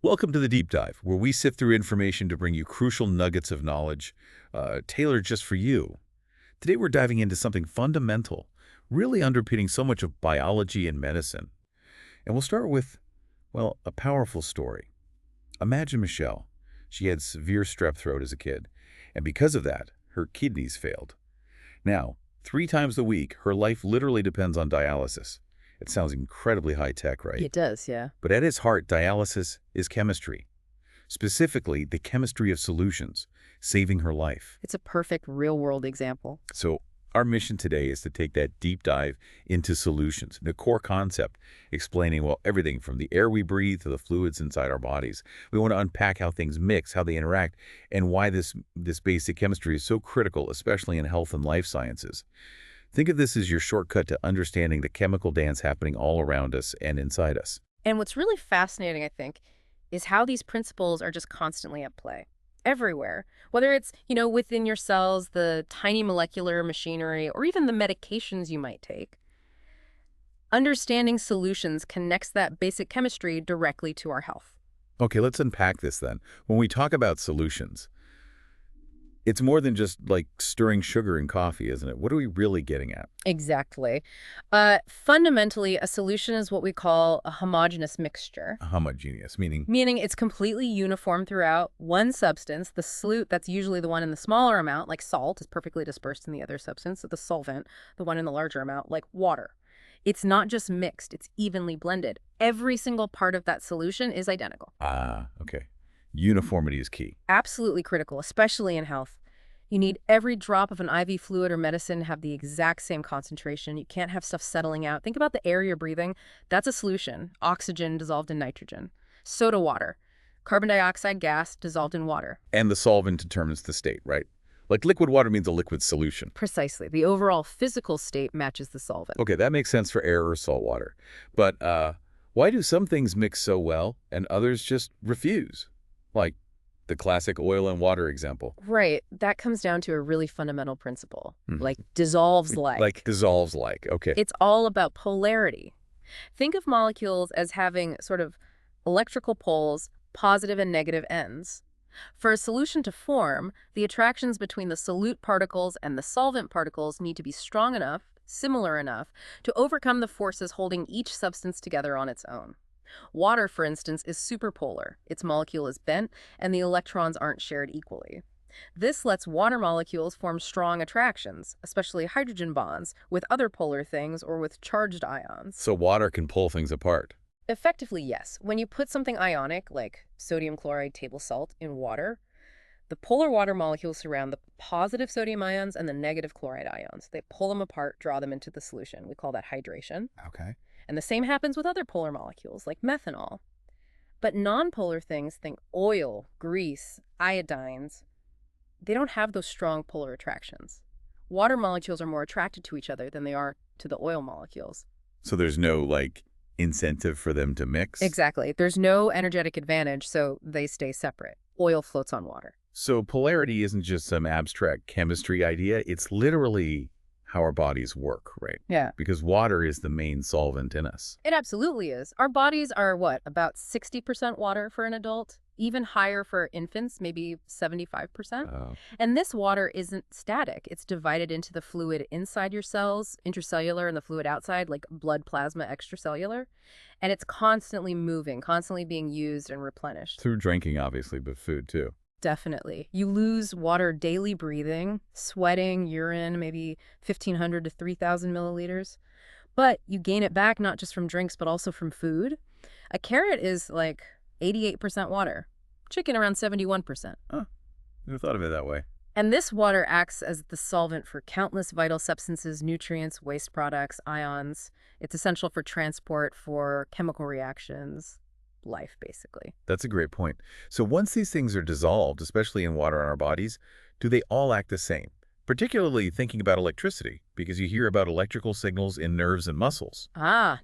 Welcome to the Deep Dive, where we sift through information to bring you crucial nuggets of knowledge tailored just for you. Today we're diving into something fundamental, really underpinning so much of biology and medicine. And we'll start with, well, a powerful story. Imagine Michelle. She had severe strep throat as a kid, and because of that, her kidneys failed. Now, 3 times a week, her life literally depends on dialysis. It sounds incredibly high-tech, right? It does, yeah. But at its heart, dialysis is chemistry, specifically the chemistry of solutions, saving her life. It's a perfect real-world example. So our mission today is to take that deep dive into solutions, the core concept, explaining, well, everything from the air we breathe to the fluids inside our bodies. We want to unpack how things mix, how they interact, and why this basic chemistry is so critical, especially in health and life sciences. Think of this as your shortcut to understanding the chemical dance happening all around us and inside us. And what's really fascinating, I think, is how these principles are just constantly at play. Everywhere. Whether it's, within your cells, the tiny molecular machinery, or even the medications you might take. Understanding solutions connects that basic chemistry directly to our health. Okay, let's unpack this then. When we talk about solutions, it's more than just like stirring sugar in coffee, isn't it? What are we really getting at? Exactly. Fundamentally, a solution is what we call a homogeneous mixture. Homogeneous, meaning? Meaning it's completely uniform throughout one substance. The solute, that's usually the one in the smaller amount, like salt, is perfectly dispersed in the other substance. So the solvent, the one in the larger amount, like water. It's not just mixed, it's evenly blended. Every single part of that solution is identical. Ah, okay. Uniformity is key. Absolutely critical, especially in health. You need every drop of an IV fluid or medicine to have the exact same concentration. You can't have stuff settling out. Think about the air you're breathing. That's a solution. Oxygen dissolved in nitrogen. Soda water. Carbon dioxide gas dissolved in water. And the solvent determines the state, right? Like liquid water means a liquid solution. Precisely. The overall physical state matches the solvent. Okay, that makes sense for air or salt water. But why do some things mix so well and others just refuse? Like the classic oil and water example. Right. That comes down to a really fundamental principle, like dissolves like. Like dissolves like, okay. It's all about polarity. Think of molecules as having sort of electrical poles, positive and negative ends. For a solution to form, the attractions between the solute particles and the solvent particles need to be strong enough, similar enough, to overcome the forces holding each substance together on its own. Water, for instance, is superpolar. Its molecule is bent, and the electrons aren't shared equally. This lets water molecules form strong attractions, especially hydrogen bonds, with other polar things or with charged ions. So water can pull things apart. Effectively, yes. When you put something ionic, like sodium chloride table salt, in water, the polar water molecules surround the positive sodium ions and the negative chloride ions. They pull them apart, draw them into the solution. We call that hydration. Okay. And the same happens with other polar molecules, like methanol. But nonpolar things, think oil, grease, iodines, they don't have those strong polar attractions. Water molecules are more attracted to each other than they are to the oil molecules. So there's no, like, incentive for them to mix? Exactly. There's no energetic advantage, so they stay separate. Oil floats on water. So polarity isn't just some abstract chemistry idea. It's literally how our bodies work, right? Yeah. Because water is the main solvent in us. It absolutely is. Our bodies are, what, about 60% water for an adult? Even higher for infants, maybe 75%. Oh. And this water isn't static. It's divided into the fluid inside your cells, intracellular, and the fluid outside, like blood plasma extracellular. And it's constantly moving, constantly being used and replenished. Through drinking, obviously, but food too. Definitely. You lose water daily breathing, sweating, urine, maybe 1,500 to 3,000 milliliters. But you gain it back not just from drinks, but also from food. A carrot is like 88% water. Chicken around 71%. Huh. Never thought of it that way. And this water acts as the solvent for countless vital substances, nutrients, waste products, ions. It's essential for transport, for chemical reactions. Life, basically. That's a great point. So once these things are dissolved, especially in water in our bodies, do they all act the same? Particularly thinking about electricity, because you hear about electrical signals in nerves and muscles.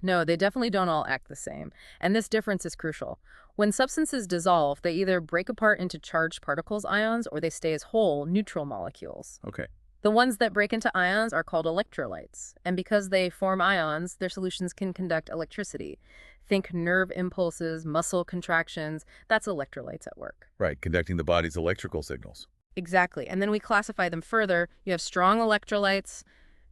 No, they definitely don't all act the same. And this difference is crucial. When substances dissolve, they either break apart into charged particles, ions, or they stay as whole, neutral molecules. Okay. The ones that break into ions are called electrolytes. And because they form ions, their solutions can conduct electricity. Think nerve impulses, muscle contractions. That's electrolytes at work. Right, conducting the body's electrical signals. Exactly. And then we classify them further. You have strong electrolytes.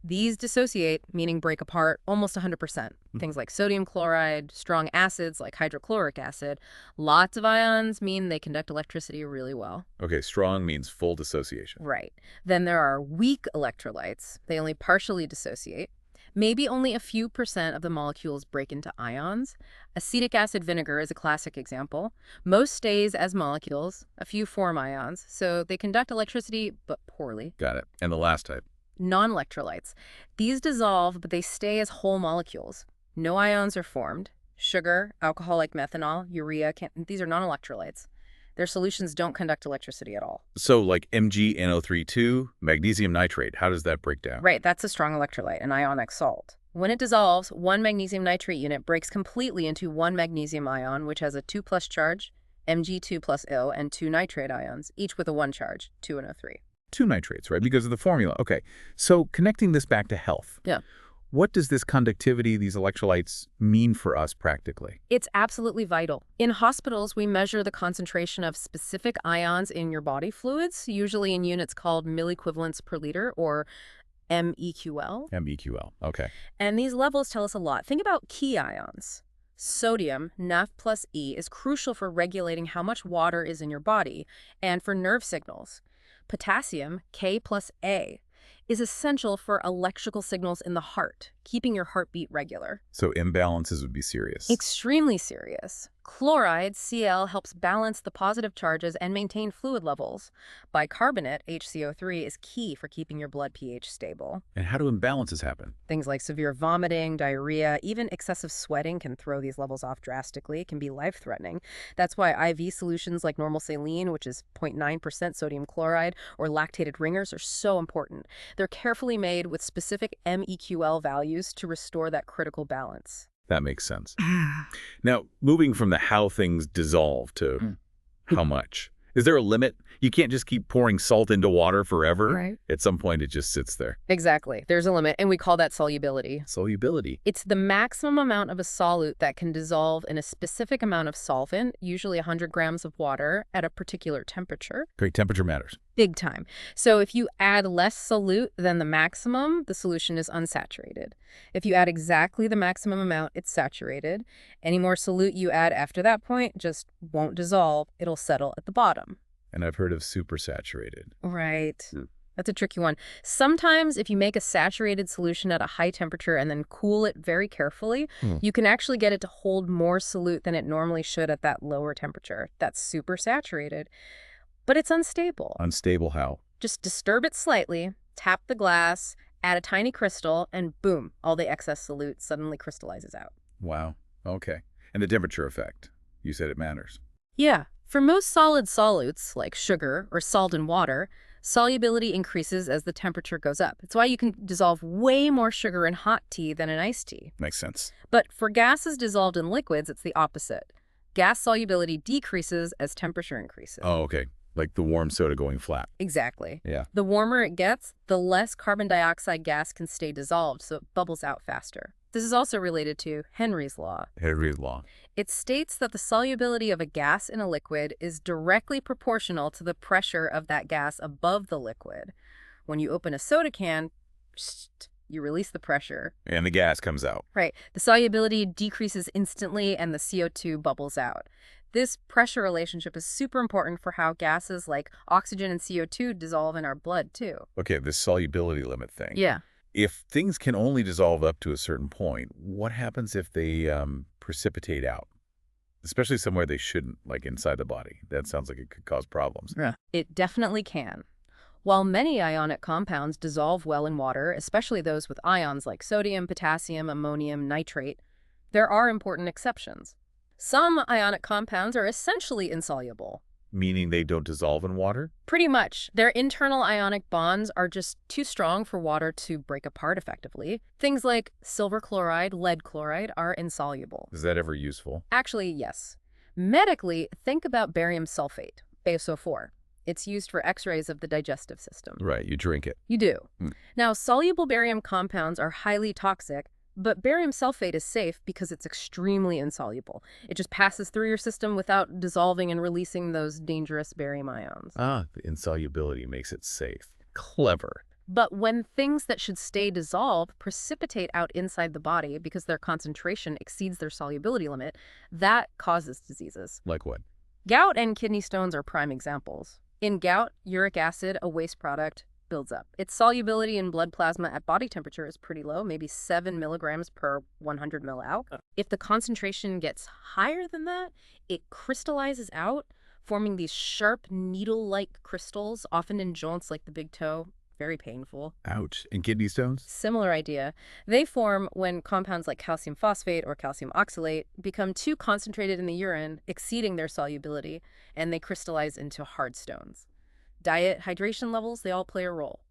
These dissociate, meaning break apart, almost 100%. Things like sodium chloride, strong acids like hydrochloric acid. Lots of ions mean they conduct electricity really well. Okay, strong means full dissociation. Right. Then there are weak electrolytes. They only partially dissociate. Maybe only a few percent of the molecules break into ions. Acetic acid vinegar is a classic example. Most stays as molecules, a few form ions, so they conduct electricity, but poorly. Got it. And the last type? Non-electrolytes. These dissolve, but they stay as whole molecules. No ions are formed. Sugar, alcohol like methanol, urea, these are non-electrolytes. Their solutions don't conduct electricity at all. So like MgNO3 magnesium nitrate, how does that break down? Right, that's a strong electrolyte, an ionic salt. When it dissolves, one magnesium nitrate unit breaks completely into one magnesium ion, which has a 2+ charge, Mg2+O, and 2 nitrate ions, each with a 1 charge, 2 and O3. 2 nitrates, right? Because of the formula. Okay, so connecting this back to health. Yeah. What does this conductivity, these electrolytes, mean for us practically? It's absolutely vital. In hospitals, we measure the concentration of specific ions in your body fluids, usually in units called milliequivalents per liter, or MEQL. MEQL, okay. And these levels tell us a lot. Think about key ions. Sodium, Naf+E, is crucial for regulating how much water is in your body and for nerve signals. Potassium, K+A, is essential for electrical signals in the heart, keeping your heartbeat regular. So imbalances would be serious. Extremely serious. Chloride, Cl, helps balance the positive charges and maintain fluid levels. Bicarbonate, HCO3, is key for keeping your blood pH stable. And how do imbalances happen? Things like severe vomiting, diarrhea, even excessive sweating can throw these levels off drastically. It can be life-threatening. That's why IV solutions like normal saline, which is 0.9% sodium chloride, or lactated ringers are so important. They're carefully made with specific MEQL values to restore that critical balance. That makes sense. Now, moving from the how things dissolve to how much. Is there a limit? You can't just keep pouring salt into water forever. Right. At some point, it just sits there. Exactly. There's a limit, and we call that solubility. Solubility. It's the maximum amount of a solute that can dissolve in a specific amount of solvent, usually 100 grams of water, at a particular temperature. Great, temperature matters. Big time. So if you add less solute than the maximum, the solution is unsaturated. If you add exactly the maximum amount, it's saturated. Any more solute you add after that point just won't dissolve. It'll settle at the bottom. And I've heard of supersaturated. Right. That's a tricky one. Sometimes if you make a saturated solution at a high temperature and then cool it very carefully, you can actually get it to hold more solute than it normally should at that lower temperature. That's supersaturated. But it's unstable. Unstable how? Just disturb it slightly, tap the glass, add a tiny crystal, and boom, all the excess solute suddenly crystallizes out. Wow. Okay. And the temperature effect. You said it matters. Yeah. For most solid solutes, like sugar or salt in water, solubility increases as the temperature goes up. It's why you can dissolve way more sugar in hot tea than in iced tea. Makes sense. But for gases dissolved in liquids, it's the opposite. Gas solubility decreases as temperature increases. Oh, okay. Like the warm soda going flat. Exactly. Yeah. The warmer it gets, the less carbon dioxide gas can stay dissolved, so it bubbles out faster. This is also related to Henry's law. Henry's law. It states that the solubility of a gas in a liquid is directly proportional to the pressure of that gas above the liquid. When you open a soda can, you release the pressure. And the gas comes out. Right. The solubility decreases instantly and the CO2 bubbles out. This pressure relationship is super important for how gases like oxygen and CO2 dissolve in our blood, too. Okay, this solubility limit thing. Yeah. If things can only dissolve up to a certain point, what happens if they precipitate out? Especially somewhere they shouldn't, like inside the body. That sounds like it could cause problems. Yeah. It definitely can. While many ionic compounds dissolve well in water, especially those with ions like sodium, potassium, ammonium, nitrate, there are important exceptions. Some ionic compounds are essentially insoluble. Meaning they don't dissolve in water? Pretty much. Their internal ionic bonds are just too strong for water to break apart effectively. Things like silver chloride, lead chloride are insoluble. Is that ever useful? Actually, yes. Medically, think about barium sulfate, BaSO4. It's used for x-rays of the digestive system. Right, you drink it. You do. Now, soluble barium compounds are highly toxic, But barium sulfate is safe because it's extremely insoluble. It just passes through your system without dissolving and releasing those dangerous barium ions. Ah, the insolubility makes it safe. Clever. But when things that should stay dissolved precipitate out inside the body because their concentration exceeds their solubility limit, that causes diseases. Like what? Gout and kidney stones are prime examples. In gout, uric acid, a waste product, builds up. Its solubility in blood plasma at body temperature is pretty low, maybe 7 milligrams per 100 ml alc. If the concentration gets higher than that, it crystallizes out, forming these sharp needle-like crystals, often in joints like the big toe. Very painful. Ouch. And kidney stones? Similar idea. They form when compounds like calcium phosphate or calcium oxalate become too concentrated in the urine, exceeding their solubility, and they crystallize into hard stones. Diet, hydration levels, they all play a role.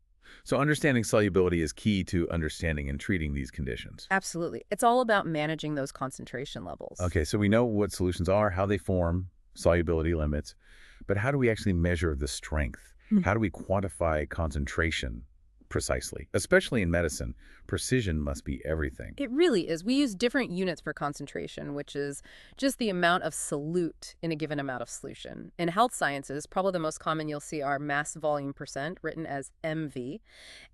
So understanding solubility is key to understanding and treating these conditions. Absolutely. It's all about managing those concentration levels. Okay, so we know what solutions are, how they form, solubility limits, but how do we actually measure the strength? How do we quantify concentration precisely? Especially in medicine, precision must be everything. It really is. We use different units for concentration, which is just the amount of solute in a given amount of solution. In health sciences, probably the most common you'll see are mass volume percent, written as MV,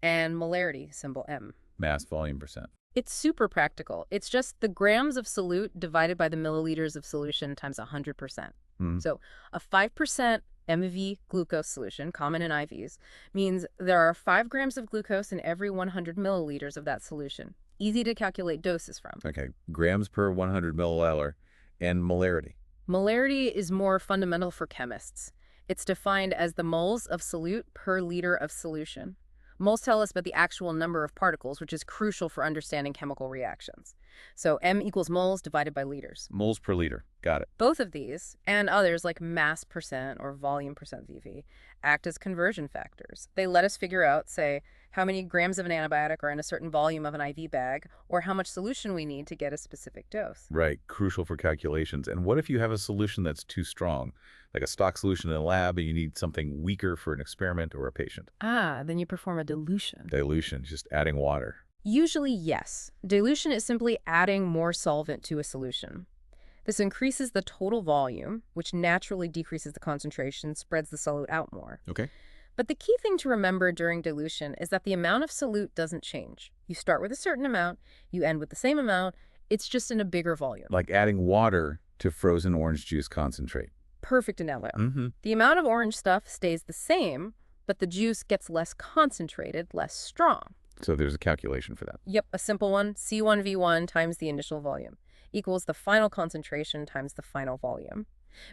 and molarity, symbol M. Mass volume percent. It's super practical. It's just the grams of solute divided by the milliliters of solution times 100%. So a 5% MV glucose solution, common in IVs, means there are 5 grams of glucose in every 100 milliliters of that solution. Easy to calculate doses from. Okay, grams per 100 milliliter. And molarity. Molarity is more fundamental for chemists. It's defined as the moles of solute per liter of solution. Moles tell us about the actual number of particles, which is crucial for understanding chemical reactions. So M equals moles divided by liters. Moles per liter. Got it. Both of these, and others like mass percent or volume percent VV, act as conversion factors. They let us figure out, say, how many grams of an antibiotic are in a certain volume of an IV bag, or how much solution we need to get a specific dose. Right, crucial for calculations. And what if you have a solution that's too strong, like a stock solution in a lab, and you need something weaker for an experiment or a patient? Then you perform a dilution. Dilution, just adding water. Usually, yes. Dilution is simply adding more solvent to a solution. This increases the total volume, which naturally decreases the concentration, spreads the solute out more. Okay. But the key thing to remember during dilution is that the amount of solute doesn't change. You start with a certain amount, you end with the same amount, it's just in a bigger volume. Like adding water to frozen orange juice concentrate. Perfect analogy. The amount of orange stuff stays the same, but the juice gets less concentrated, less strong. So there's a calculation for that. Yep, a simple one, C1V1 times the initial volume equals the final concentration times the final volume.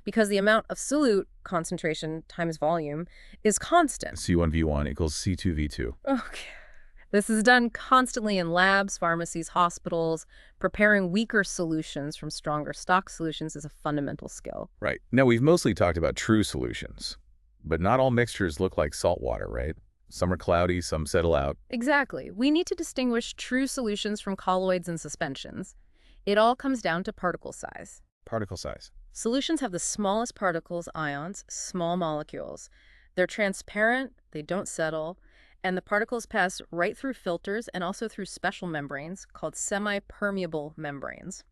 Because the amount of solute, concentration times volume, is constant. C1V1 equals C2V2. Okay. This is done constantly in labs, pharmacies, hospitals. Preparing weaker solutions from stronger stock solutions is a fundamental skill. Right. Now, we've mostly talked about true solutions, but not all mixtures look like salt water, right? Some are cloudy, some settle out. Exactly. We need to distinguish true solutions from colloids and suspensions. It all comes down to particle size. Particle size. Solutions have the smallest particles, ions, small molecules. They're transparent, they don't settle, and the particles pass right through filters and also through special membranes called semi-permeable membranes.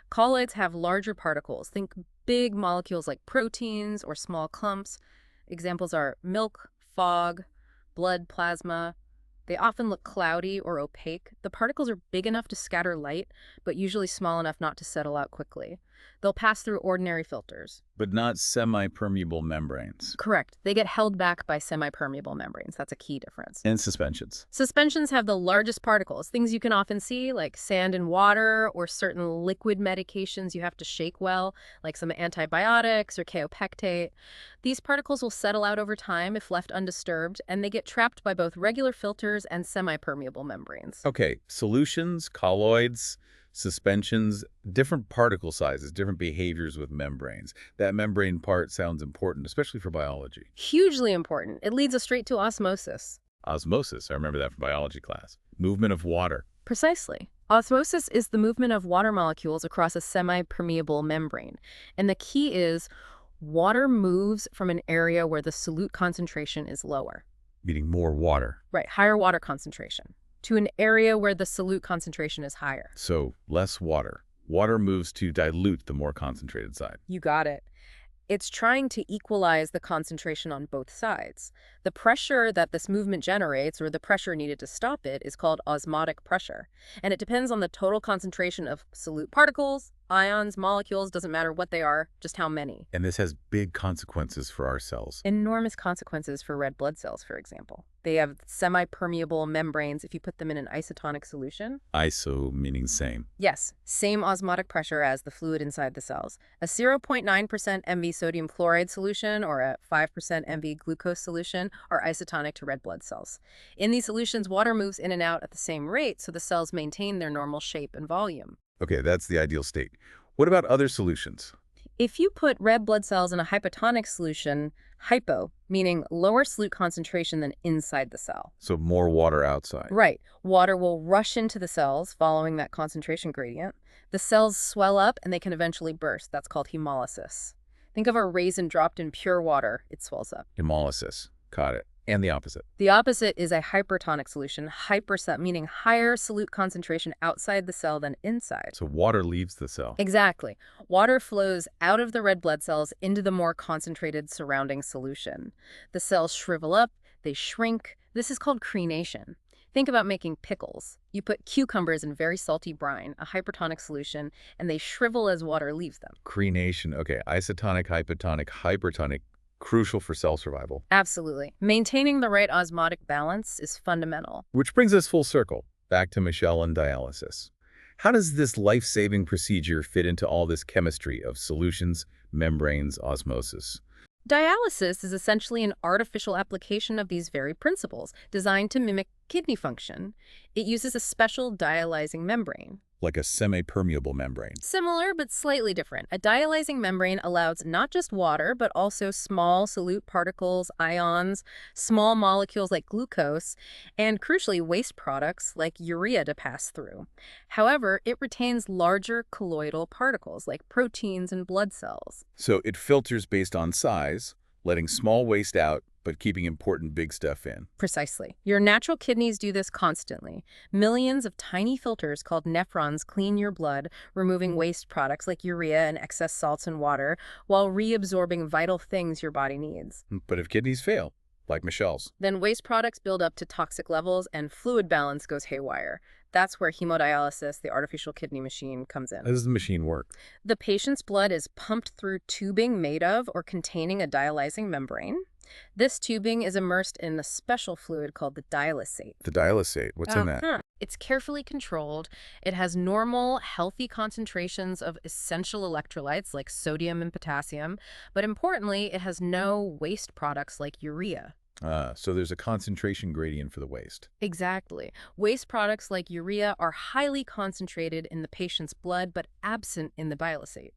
Colloids have larger particles. Think big molecules like proteins or small clumps. Examples are milk, fog, blood plasma. They often look cloudy or opaque. The particles are big enough to scatter light, but usually small enough not to settle out quickly. They'll pass through ordinary filters. But not semi-permeable membranes. Correct. They get held back by semi-permeable membranes. That's a key difference. And suspensions. Suspensions have the largest particles, things you can often see like sand and water or certain liquid medications you have to shake well, like some antibiotics or kaopectate. These particles will settle out over time if left undisturbed, and they get trapped by both regular filters and semi-permeable membranes. Okay, solutions, colloids, suspensions, different particle sizes, different behaviors with membranes. That membrane part sounds important, especially for biology. Hugely important. It leads us straight to osmosis. Osmosis, I remember that from biology class. Movement of water. Precisely. Osmosis is the movement of water molecules across a semi-permeable membrane. And the key is water moves from an area where the solute concentration is lower. Meaning more water. Right, higher water concentration. to an area where the solute concentration is higher. So less water. Water moves to dilute the more concentrated side. You got it. It's trying to equalize the concentration on both sides. The pressure that this movement generates, or the pressure needed to stop it, is called osmotic pressure. And it depends on the total concentration of solute particles, ions, molecules, doesn't matter what they are, just how many. And this has big consequences for our cells. Enormous consequences for red blood cells, for example. They have semi-permeable membranes if you put them in an isotonic solution. Iso meaning same. Yes, same osmotic pressure as the fluid inside the cells. A 0.9% MV sodium chloride solution or a 5% MV glucose solution are isotonic to red blood cells. In these solutions, water moves in and out at the same rate, so the cells maintain their normal shape and volume. Okay, that's the ideal state. What about other solutions? If you put red blood cells in a hypotonic solution, hypo, meaning lower solute concentration than inside the cell. So more water outside. Right. Water will rush into the cells following that concentration gradient. The cells swell up and they can eventually burst. That's called hemolysis. Think of a raisin dropped in pure water. It swells up. Hemolysis. Caught it. And the opposite. The opposite is a hypertonic solution, meaning higher solute concentration outside the cell than inside. So water leaves the cell. Exactly. Water flows out of the red blood cells into the more concentrated surrounding solution. The cells shrivel up, they shrink. This is called crenation. Think about making pickles. You put cucumbers in very salty brine, a hypertonic solution, and they shrivel as water leaves them. Crenation. Okay, isotonic, hypotonic, hypertonic. Crucial for cell survival. Absolutely. Maintaining the right osmotic balance is fundamental. Which brings us full circle, back to Michelle and dialysis. How does this life-saving procedure fit into all this chemistry of solutions, membranes, osmosis? Dialysis is essentially an artificial application of these very principles, designed to mimic kidney function. It uses a special dialyzing membrane. Like a semi-permeable membrane. Similar, but slightly different. A dialyzing membrane allows not just water, but also small solute particles, ions, small molecules like glucose, and crucially, waste products like urea to pass through. However, it retains larger colloidal particles like proteins and blood cells. So it filters based on size, letting small waste out, but keeping important big stuff in. Precisely. Your natural kidneys do this constantly. Millions of tiny filters called nephrons clean your blood, removing waste products like urea and excess salts and water, while reabsorbing vital things your body needs. But if kidneys fail, like Michelle's, then waste products build up to toxic levels and fluid balance goes haywire. That's where hemodialysis, the artificial kidney machine, comes in. how does the machine work? The patient's blood is pumped through tubing made of or containing a dialyzing membrane. This tubing is immersed in a special fluid called the dialysate. The dialysate, what's in that? It's carefully controlled. It has normal, healthy concentrations of essential electrolytes like sodium and potassium, but importantly, it has no waste products like urea. So there's a concentration gradient for the waste. Exactly. Waste products like urea are highly concentrated in the patient's blood but absent in the dialysate.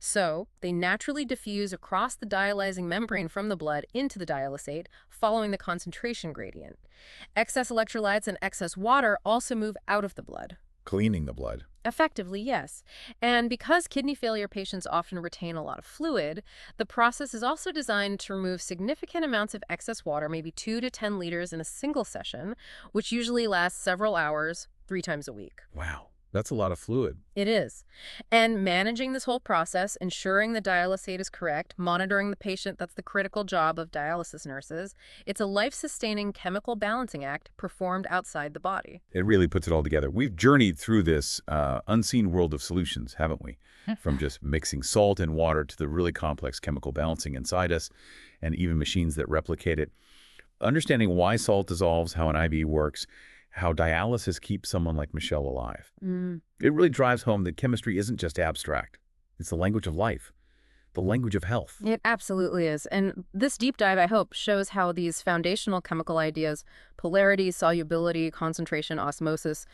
So they naturally diffuse across the dialyzing membrane from the blood into the dialysate following the concentration gradient. Excess electrolytes and excess water also move out of the blood. Cleaning the blood. Effectively, yes. And because kidney failure patients often retain a lot of fluid, the process is also designed to remove significant amounts of excess water, maybe 2 to 10 liters in a single session, which usually lasts several hours, 3 times a week. Wow, that's a lot of fluid. It is. And managing this whole process, ensuring the dialysate is correct, monitoring the patient, that's the critical job of dialysis nurses. It's a life-sustaining chemical balancing act performed outside the body. It really puts it all together. We've journeyed through this unseen world of solutions, haven't we? From just mixing salt and water to the really complex chemical balancing inside us and even machines that replicate it. Understanding why salt dissolves, how an IV works, how dialysis keeps someone like Michelle alive. It really drives home that chemistry isn't just abstract. It's the language of life, the language of health. It absolutely is. And this deep dive, I hope, shows how these foundational chemical ideas, polarity, solubility, concentration, osmosis,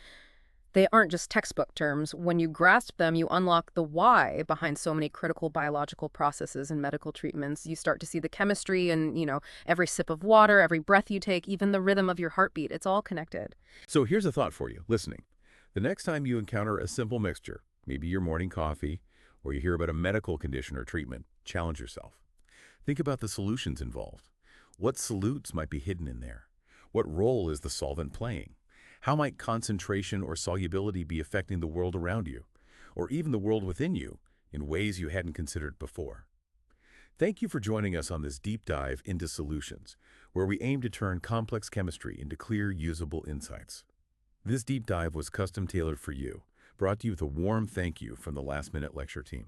they aren't just textbook terms. When you grasp them, you unlock the why behind so many critical biological processes and medical treatments. You start to see the chemistry and, every sip of water, every breath you take, even the rhythm of your heartbeat. It's all connected. So here's a thought for you, listening. The next time you encounter a simple mixture, maybe your morning coffee, or you hear about a medical condition or treatment, challenge yourself. Think about the solutions involved. What solutes might be hidden in there? What role is the solvent playing? How might concentration or solubility be affecting the world around you, or even the world within you, in ways you hadn't considered before? Thank you for joining us on this deep dive into solutions, where we aim to turn complex chemistry into clear, usable insights. This deep dive was custom tailored for you, brought to you with a warm thank you from the Last Minute Lecture team.